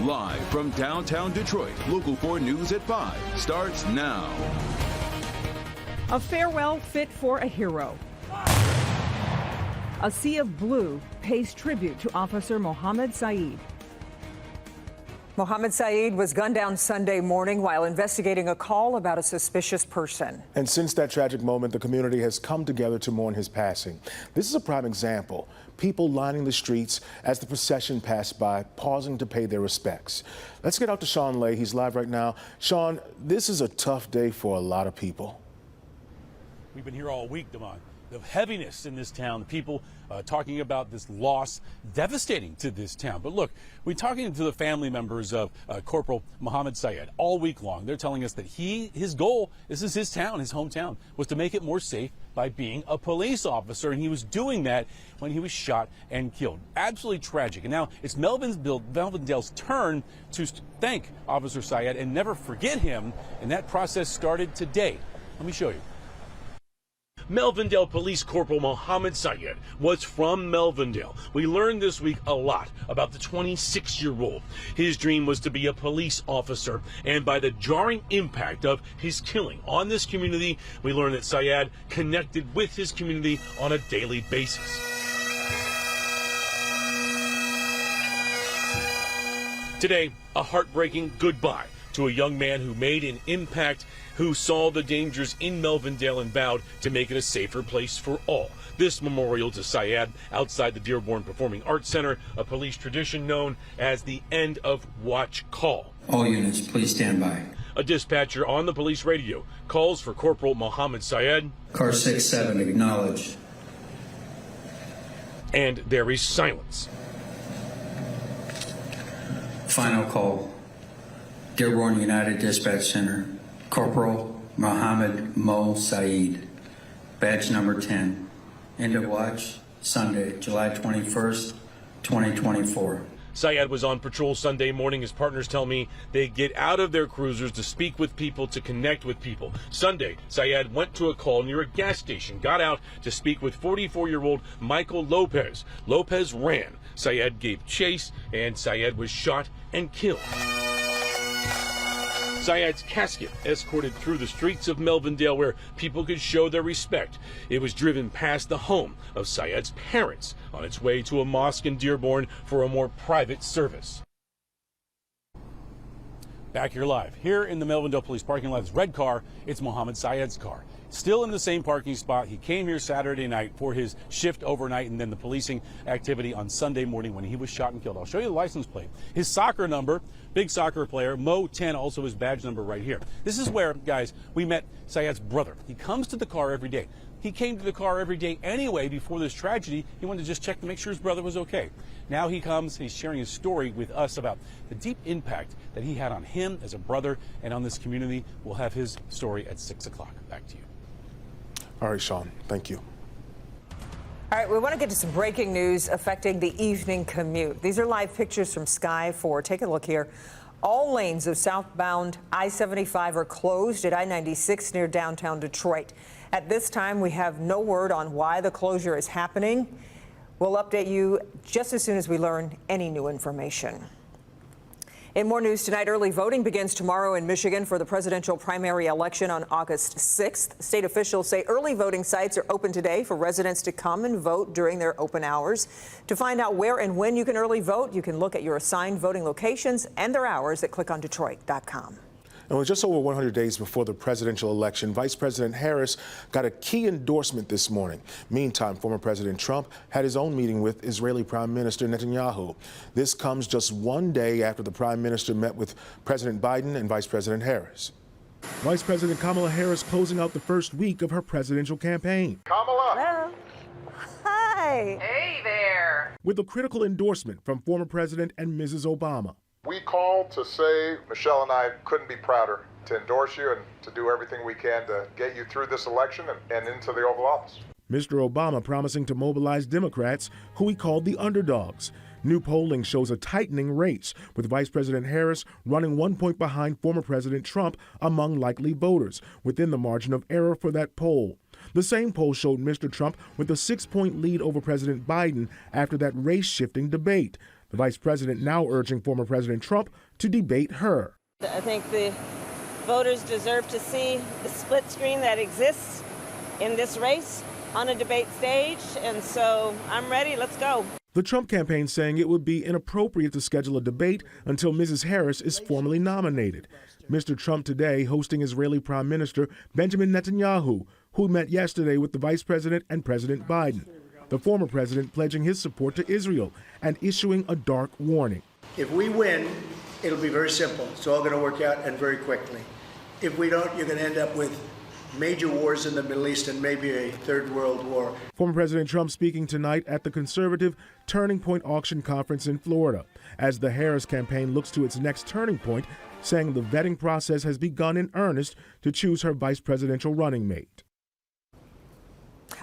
Live from downtown Detroit, Local 4 News at 5 starts now. A farewell fit for a hero. A sea of blue pays tribute to Officer Mohammed Saeed. Mohammed Saeed was gunned down Sunday morning while investigating a call about a suspicious person. And since that tragic moment, the community has come together to mourn his passing. This is a prime example. People lining the streets as the procession passed by, pausing to pay their respects. Let's get out to Sean Lay. He's live right now. Sean, this is a tough day for a lot of people. We've been here all week, Damon. The heaviness in this town, the people talking about this loss, devastating to this town. But look, we're talking to the family members of Corporal Mohammed Saeed all week long. They're telling us that his goal, this is his town, his hometown, was to make it more safe by being a police officer. And he was doing that when he was shot and killed. Absolutely tragic. And now it's Melvindale's turn to thank Officer Saeed and never forget him. And that process started today. Let me show you. Melvindale Police Corporal Mohammed Saeed was from Melvindale. We learned this week a lot about the 26-year-old. His dream was to be a police officer, and by the jarring impact of his killing on this community, we learned that Saeed connected with his community on a daily basis. Today, a heartbreaking goodbye to a young man who made an impact, who saw the dangers in Melvindale and vowed to make it a safer place for all. This memorial to Saeed outside the Dearborn Performing Arts Center, a police tradition known as the end of watch call. All units, please stand by. A dispatcher on the police radio calls for Corporal Mohammed Saeed. Car 67, acknowledge. And there is silence. Final call. Dearborn United Dispatch Center, Corporal Mohammed Mo Saeed, badge number 10. End of watch, Sunday, July 21st, 2024. Saeed was on patrol Sunday morning. His partners tell me they get out of their cruisers to speak with people, to connect with people. Sunday, Saeed went to a call near a gas station, got out to speak with 44-year-old Michael Lopez. Lopez ran. Saeed gave chase, and Saeed was shot and killed. Saeed's casket escorted through the streets of Melvindale where people could show their respect. It was driven past the home of Saeed's parents on its way to a mosque in Dearborn for a more private service. Back here live, here in the Melvindale Police parking lot, this red car, it's Mohammed Saeed's car. Still in the same parking spot. He came here Saturday night for his shift overnight and then the policing activity on Sunday morning when he was shot and killed. I'll show you the license plate. His soccer number, big soccer player, Mo 10, also his badge number right here. This is where, guys, we met Saeed's brother. He comes to the car every day. He came to the car every day anyway before this tragedy. He wanted to just check to make sure his brother was okay. Now he comes, he's sharing his story with us about the deep impact that he had on him as a brother and on this community. We'll have his story at 6 o'clock. Back to you. All right, Sean, thank you. All right, we want to get to some breaking news affecting the evening commute. These are live pictures from Sky 4. Take a look here. All lanes of southbound I-75 are closed at I-96 near downtown Detroit. At this time, we have no word on why the closure is happening. We'll update you just as soon as we learn any new information. In more news tonight, early voting begins tomorrow in Michigan for the presidential primary election on August 6th. State officials say early voting sites are open today for residents to come and vote during their open hours. To find out where and when you can early vote, you can look at your assigned voting locations and their hours at clickondetroit.com. And with just over 100 days before the presidential election, Vice President Harris got a key endorsement this morning. Meantime, former President Trump had his own meeting with Israeli Prime Minister Netanyahu. This comes just one day after the Prime Minister met with President Biden and Vice President Harris. Vice President Kamala Harris closing out the first week of her presidential campaign. Kamala. Hello. Hi. Hey there. With a critical endorsement from former President and Mrs. Obama. We called to say Michelle and I couldn't be prouder to endorse you and to do everything we can to get you through this election and into the Oval Office. Mr. Obama promising to mobilize Democrats, who he called the underdogs. New polling shows a tightening race, with Vice President Harris running 1 point behind former President Trump among likely voters, within the margin of error for that poll. The same poll showed Mr. Trump with a 6-point lead over President Biden after that race-shifting debate. The vice president now urging former President Trump to debate her. I think the voters deserve to see the split screen that exists in this race on a debate stage, and so I'm ready. Let's go. The Trump campaign saying it would be inappropriate to schedule a debate until Mrs. Harris is formally nominated. Mr. Trump today hosting Israeli Prime Minister Benjamin Netanyahu, who met yesterday with the Vice President and President Biden. The former president pledging his support to Israel and issuing a dark warning. If we win, it'll be very simple. It's all going to work out and very quickly. If we don't, you're going to end up with major wars in the Middle East and maybe a third world war. Former President Trump speaking tonight at the conservative Turning Point Auction Conference in Florida as the Harris campaign looks to its next turning point, saying the vetting process has begun in earnest to choose her vice presidential running mate.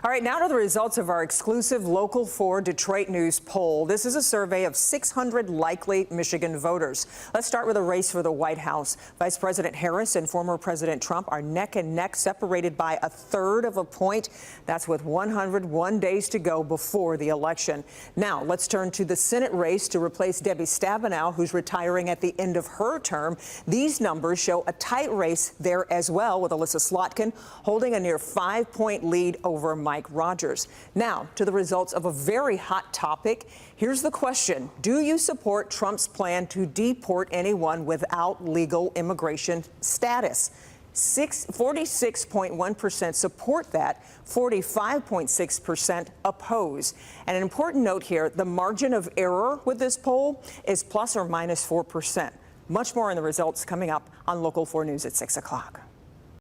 All right, now to the results of our exclusive Local 4 Detroit News poll. This is a survey of 600 likely Michigan voters. Let's start with a race for the White House. Vice President Harris and former President Trump are neck and neck, separated by a third of a point. That's with 101 days to go before the election. Now, let's turn to the Senate race to replace Debbie Stabenow, who's retiring at the end of her term. These numbers show a tight race there as well, with Alyssa Slotkin holding a near 5-point lead over Mike Rogers. Now, to the results of a very hot topic. Here's the question. Do you support Trump's plan to deport anyone without legal immigration status? 46.1% support that, 45.6% oppose. And an important note here, the margin of error with this poll is plus or minus 4%. Much more in the results coming up on Local 4 News at 6 o'clock.